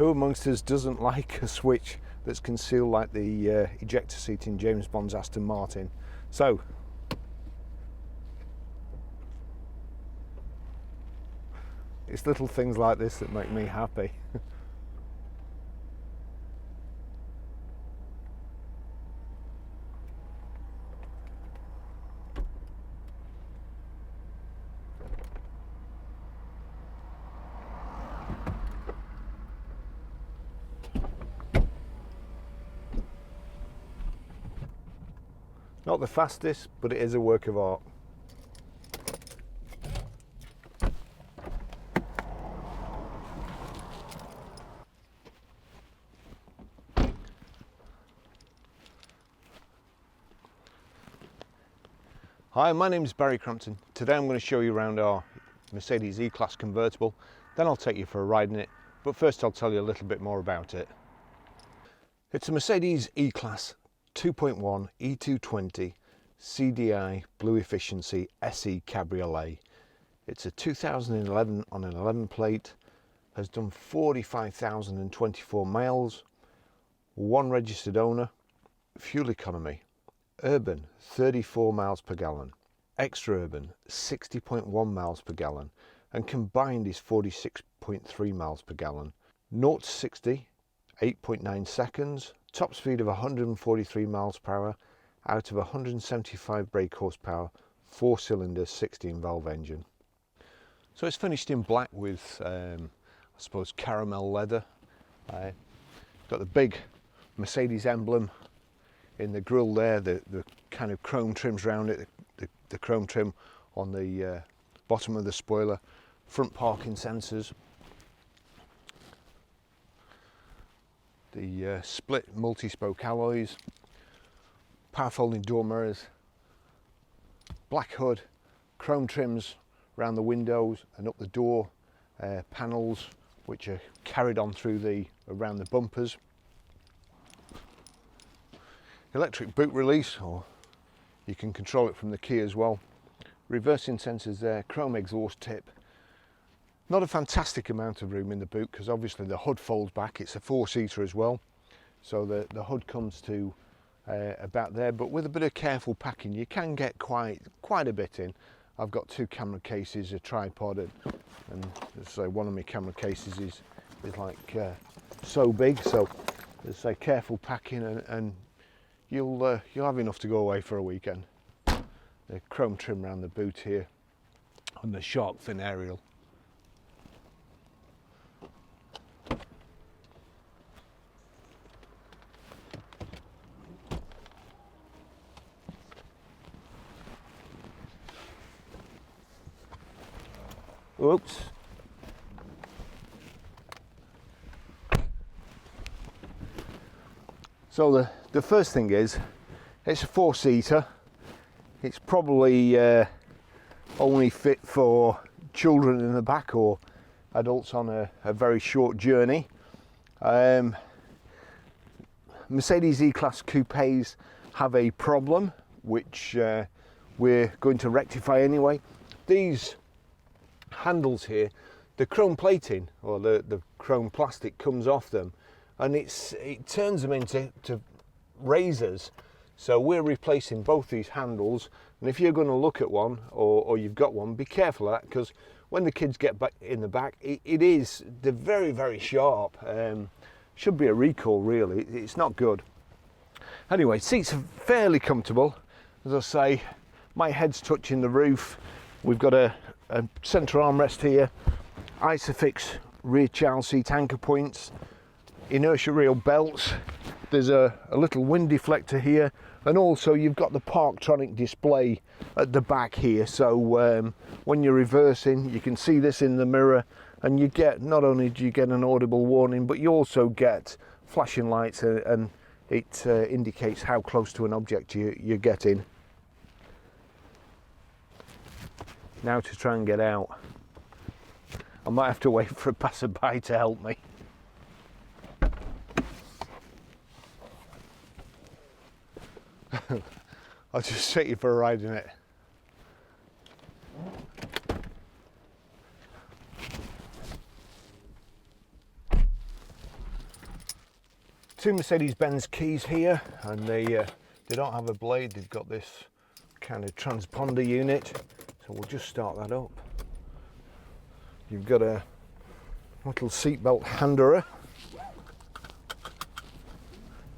Who amongst us doesn't like a switch that's concealed like the ejector seat in James Bond's Aston Martin? So, it's little things like this that make me happy. Not the fastest, but it is a work of art. Hi, my name is Barry Crampton. Today I'm going to show you around our Mercedes E-Class convertible, then I'll take you for a ride in it, but first I'll tell you a little bit more about it. It's a Mercedes E-Class 2.1 E220 CDI BlueEFFICIENCY SE Cabriolet. It's a 2011 on an 11 plate, has done 45,024 miles, one registered owner, fuel economy, urban 34 miles per gallon, extra urban 60.1 miles per gallon, and combined is 46.3 miles per gallon. 0 to 60, 8.9 seconds, top speed of 143 miles per hour, out of 175 brake horsepower, 4 cylinder 16 valve engine. So it's finished in black with I suppose caramel leather. Got the big Mercedes emblem in the grille there, the kind of chrome trims around it, the chrome trim on the bottom of the spoiler, front parking sensors, the split multi-spoke alloys, power folding door mirrors, black hood, chrome trims around the windows and up the door panels, which are carried on through around the bumpers. Electric boot release, or you can control it from the key as well. Reversing sensors there, chrome exhaust tip. Not a fantastic amount of room in the boot because obviously the hood folds back. It's a 4-seater as well, so the hood comes to about there, but with a bit of careful packing you can get quite a bit in. I've got 2 camera cases, a tripod, and as I say, one of my camera cases is like so big, so as I say, careful packing and you'll have enough to go away for a weekend. The chrome trim around the boot here and the shark fin aerial. Oops. So the first thing is, it's a 4-seater. It's probably only fit for children in the back or adults on a very short journey. Mercedes E-Class coupes have a problem which we're going to rectify anyway. These handles here, the chrome plating or the chrome plastic comes off them, and it turns them into razors. So we're replacing both these handles, and if you're going to look at one or you've got one, be careful of that, because when the kids get back in the back, they're very sharp. Should be a recall really. It's not good. Anyway, seats are fairly comfortable. As I say, my head's touching the roof. We've got a centre armrest here, Isofix rear child seat anchor points, inertia reel belts. There's a little wind deflector here, and also you've got the Parktronic display at the back here, so when you're reversing you can see this in the mirror, and you get, not only do you get an audible warning, but you also get flashing lights, and it indicates how close to an object you're getting. Now to try and get out. I might have to wait for a passerby to help me. I'll just take you for a ride in it. Two Mercedes-Benz keys here, and they don't have a blade. They've got this kind of transponder unit, so we'll just start that up. You've got a little seatbelt hander,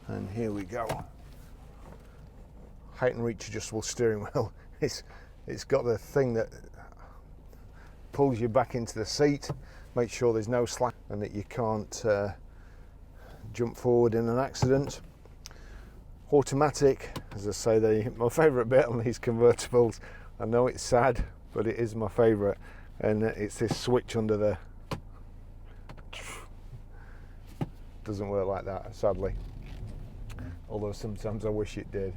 and here we go. Height and reach adjustable steering wheel. It's got the thing that pulls you back into the seat, make sure there's no slack and that you can't jump forward in an accident. Automatic, as I say, my favourite bit on these convertibles. I know it's sad, but it is my favourite, and it's this switch under the. Doesn't work like that, sadly. Although sometimes I wish it did,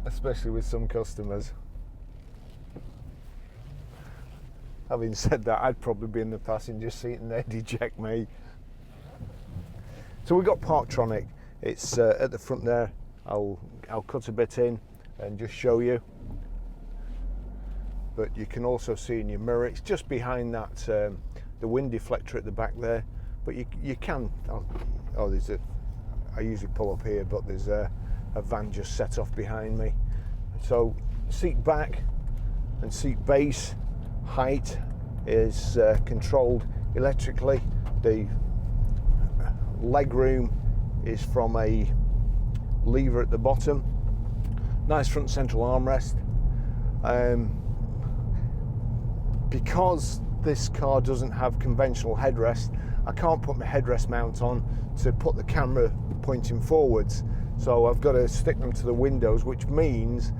especially with some customers. Having said that, I'd probably be in the passenger seat and they'd eject me. So we've got Parktronic. It's at the front there. I'll cut a bit in and just show you. But you can also see in your mirror, it's just behind that the wind deflector at the back there. But you can. I usually pull up here, but there's a van just set off behind me. So seat back and seat base height is controlled electrically. The leg room is from a lever at the bottom. Nice front central armrest. Because this car doesn't have conventional headrest, I can't put my headrest mount on to put the camera pointing forwards, so I've got to stick them to the windows, which means,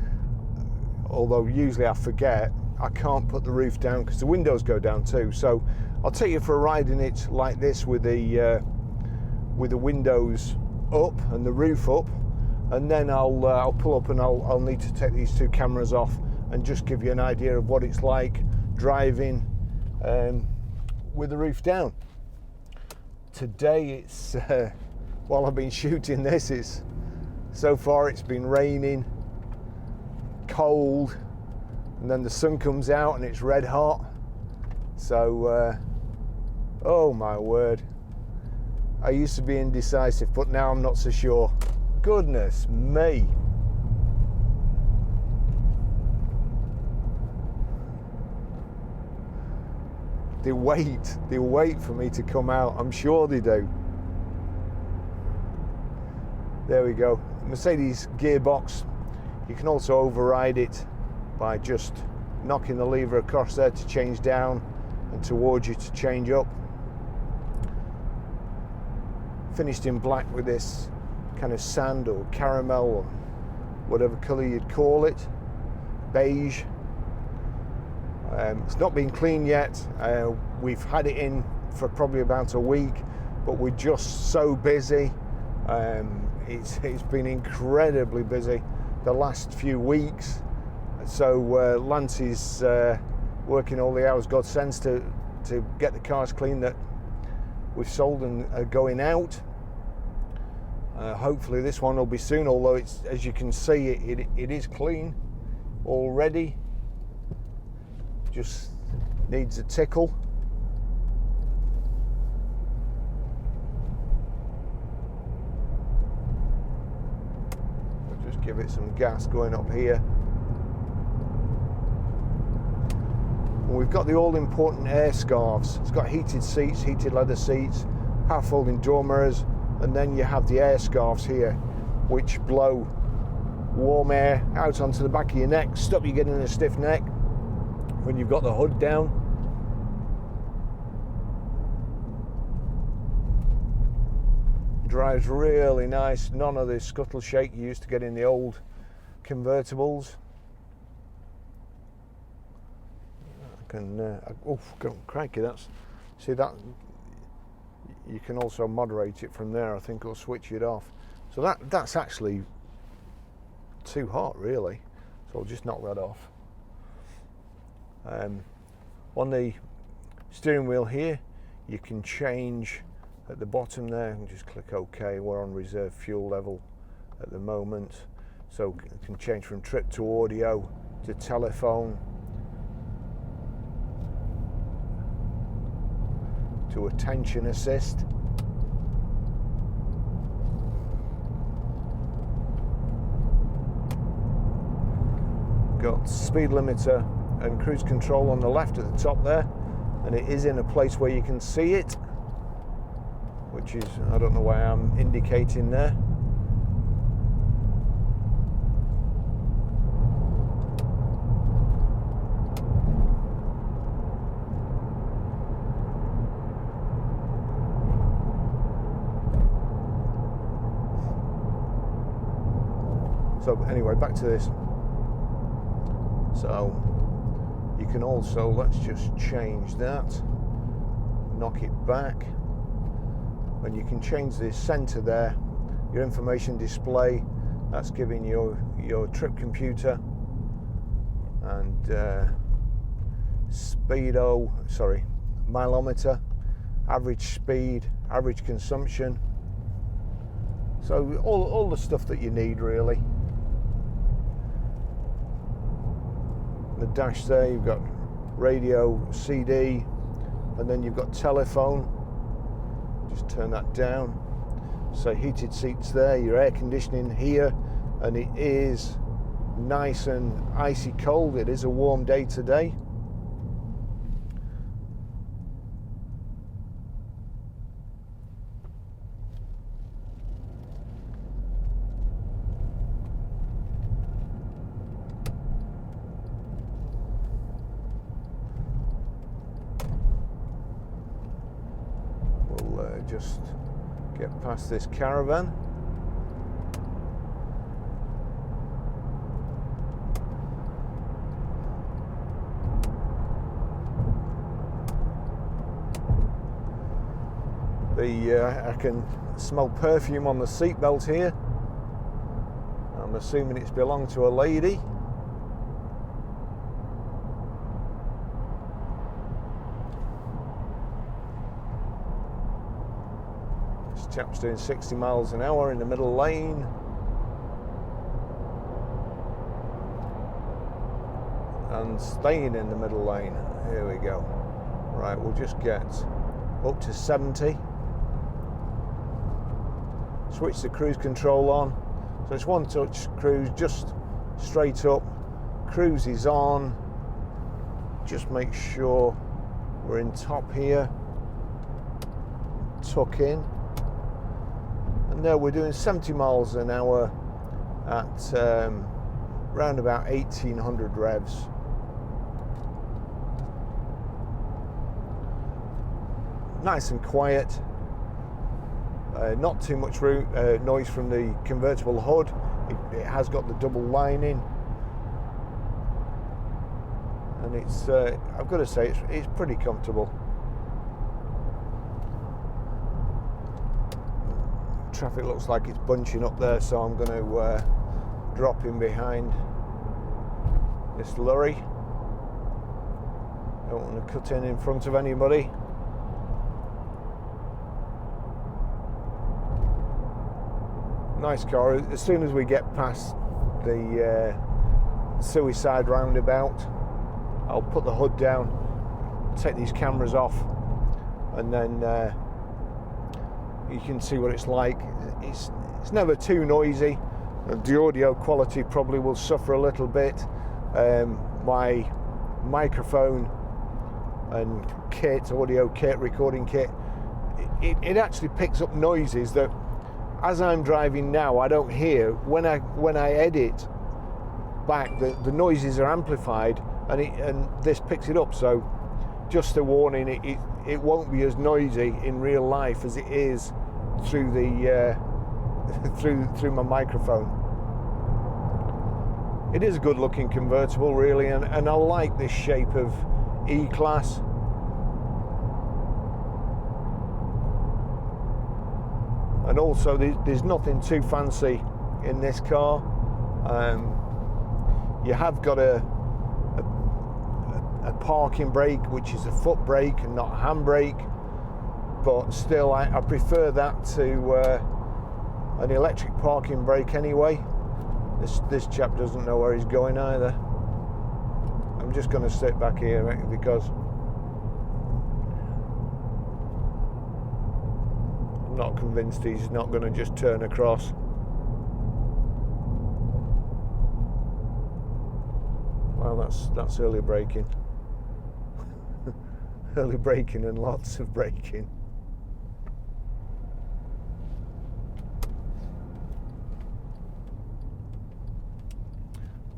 although usually I forget, I can't put the roof down because the windows go down too. So I'll take you for a ride in it like this with the windows up and the roof up, and then I'll pull up and I'll need to take these two cameras off and just give you an idea of what it's like driving with the roof down. Today it's while I've been shooting this, so far it's been raining, cold, and then the sun comes out and it's red hot. So oh my word, I used to be indecisive, but now I'm not so sure. Goodness me. They wait for me to come out. I'm sure they do. There we go. Mercedes gearbox. You can also override it by just knocking the lever across there to change down and towards you to change up. Finished in black with this kind of sand or caramel or whatever colour you'd call it. Beige. It's not been cleaned yet. We've had it in for probably about a week, but we're just so busy. It's been incredibly busy the last few weeks. So Lance is working all the hours God sends to get the cars clean that we've sold and are going out. Hopefully this one will be soon, although it's, as you can see, it is clean already. Just needs a tickle. I'll just give it some gas going up here. And we've got the all-important air scarves. It's got heated seats, heated leather seats, power folding door mirrors, and then you have the air scarves here, which blow warm air out onto the back of your neck, stop you getting a stiff neck when you've got the hood down. Drives really nice, none of the scuttle shake you used to get in the old convertibles. I can, crikey, see that, you can also moderate it from there. I think it'll switch it off. So that's actually too hot really, so I'll just knock that off. On the steering wheel here, you can change at the bottom there and just click OK. We're on reserve fuel level at the moment, so you can change from trip to audio to telephone to attention assist. got speed limiter and cruise control on the left at the top there, and it is in a place where you can see it, which is, I don't know why I'm indicating there. So anyway, back to this. So you can also, let's just change that, knock it back, and you can change the center there, your information display. That's giving you your trip computer and mileometer, average speed, average consumption. So all the stuff that you need really. The dash there, you've got radio, CD, and then you've got telephone. Just turn that down. So heated seats there, your air conditioning here, and it is nice and icy cold. It is a warm day today. Just get past this caravan. I can smell perfume on the seatbelt here. I'm assuming it's belonged to a lady. Chap's doing 60 miles an hour in the middle lane. And staying in the middle lane. Here we go. Right, we'll just get up to 70. Switch the cruise control on. So it's one touch cruise, just straight up. Cruise is on. Just make sure we're in top here. Tuck in. And there we're doing 70 miles an hour at round about 1800 revs. Nice and quiet. Not too much noise from the convertible hood. It has got the double lining. And it's, I've got to say, it's pretty comfortable. Traffic looks like it's bunching up there, so I'm going to drop in behind this lorry. Don't want to cut in front of anybody. Nice car. As soon as we get past the suicide roundabout, I'll put the hood down, take these cameras off, and then you can see what it's like. It's never too noisy. The audio quality probably will suffer a little bit. My microphone and kit, audio kit, recording kit, it actually picks up noises that, as I'm driving now, I don't hear. When I edit back, the noises are amplified, and this picks it up. So, just a warning: it won't be as noisy in real life as it is through the through my microphone. It is a good-looking convertible, really, and I like this shape of E-Class. And also, there's nothing too fancy in this car. You have got a parking brake, which is a foot brake and not a handbrake, but still I prefer that to an electric parking brake anyway. This chap doesn't know where he's going either. I'm just going to sit back here because I'm not convinced he's not going to just turn across. Well, that's early braking. Early braking and lots of braking.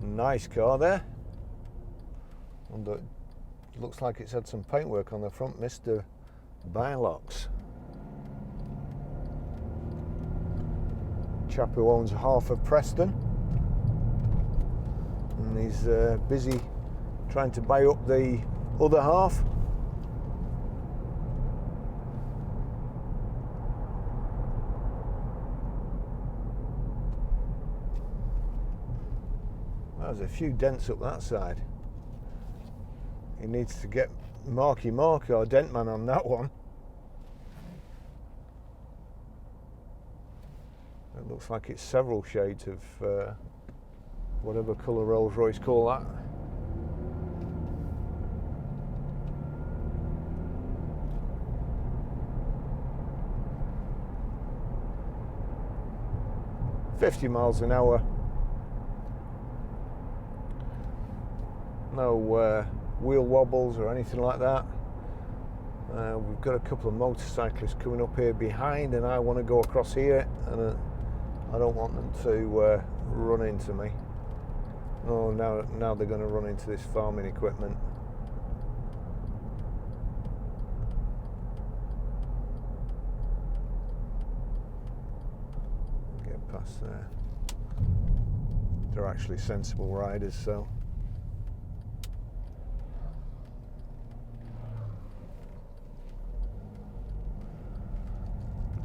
Nice car there. And it looks like it's had some paintwork on the front, Mr. Bilocks. Chap who owns half of Preston, and he's busy trying to buy up the other half. There's a few dents up that side. He needs to get Marky Mark or Dentman on that one. It looks like it's several shades of whatever colour Rolls Royce call that. "50 miles an hour. No wheel wobbles or anything like that. We've got a couple of motorcyclists coming up here behind, and I want to go across here, and I don't want them to run into me. Oh, now they're going to run into this farming equipment. Get past there. They're actually sensible riders, so.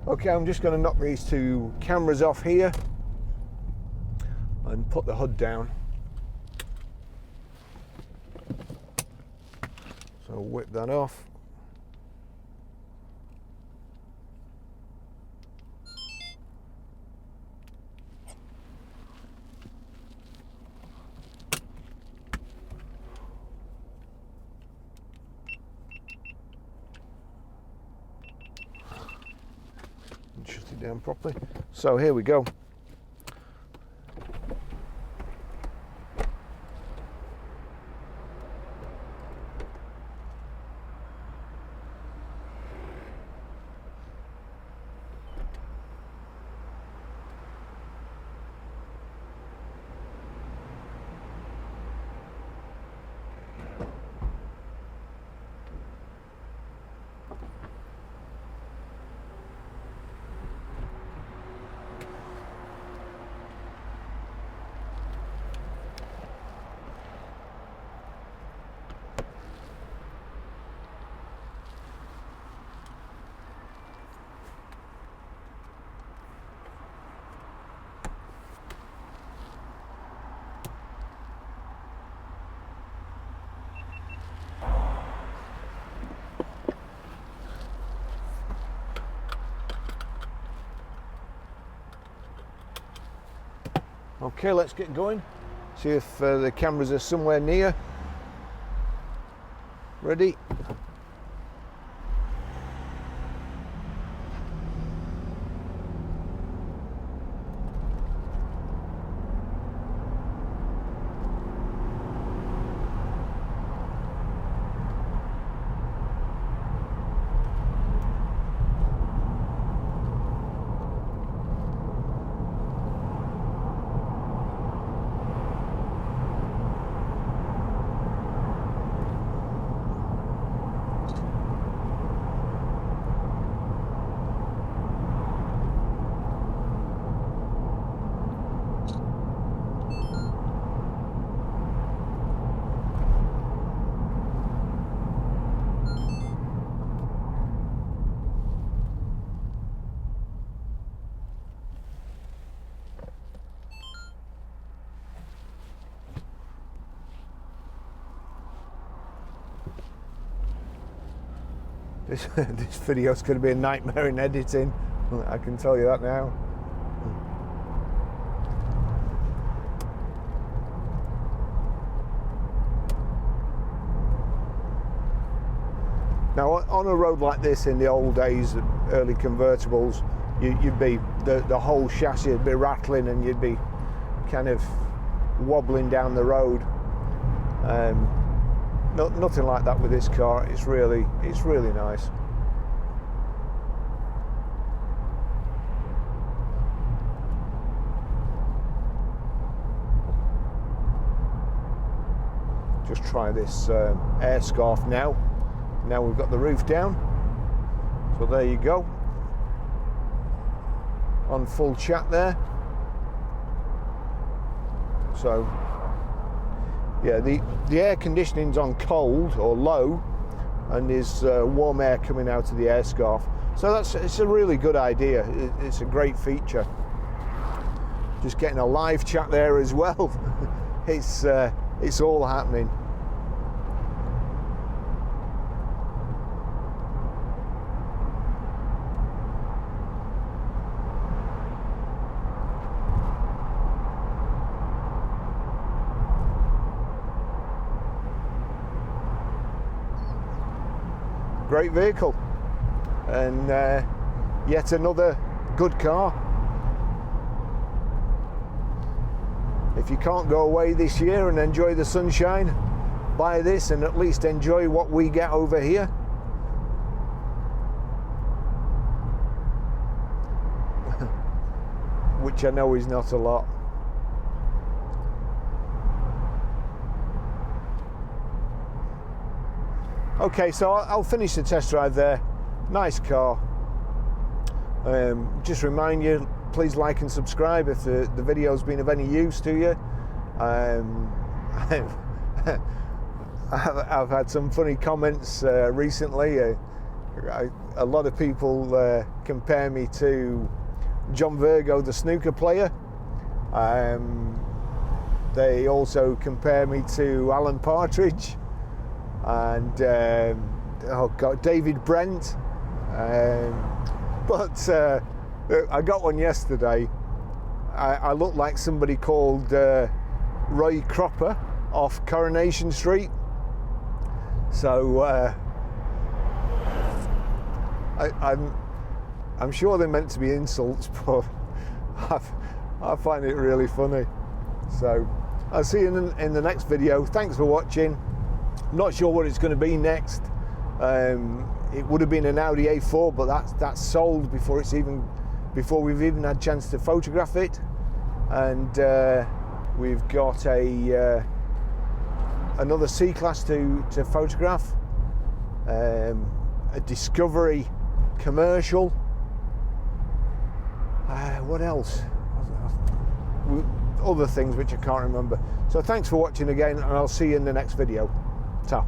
Okay, I'm just going to knock these two cameras off here and put the hood down. So whip that off. Shut it down properly. So here we go. Okay, let's get going. See if the cameras are somewhere near. Ready? This video's going to be a nightmare in editing, I can tell you that now. Now on a road like this in the old days, early convertibles, you'd be, the whole chassis would be rattling and you'd be kind of wobbling down the road. Nothing like that with this car. It's really nice. Just try this air scarf now. Now we've got the roof down. So there you go. On full chat there. So yeah, the air conditioning's on cold or low, and there's warm air coming out of the air scarf. So it's a really good idea. It's a great feature. Just getting a live chat there as well. It's all happening. Great vehicle, and yet another good car. If you can't go away this year and enjoy the sunshine, buy this and at least enjoy what we get over here. Which I know is not a lot. Okay, so I'll finish the test drive there. Nice car. Just remind you, please like and subscribe if the video's been of any use to you. I've had some funny comments recently. A lot of people compare me to John Virgo, the snooker player. They also compare me to Alan Partridge. And oh God, David Brent. But I got one yesterday. I look like somebody called Roy Cropper off Coronation Street. So I'm sure they're meant to be insults, but I find it really funny. So I'll see you in the next video. Thanks for watching. Not sure what it's going to be next. It would have been an Audi A4, but that's sold before we've even had a chance to photograph it. And we've got another C-Class to photograph, a Discovery commercial. What else? Other things which I can't remember. So thanks for watching again, and I'll see you in the next video. Ta.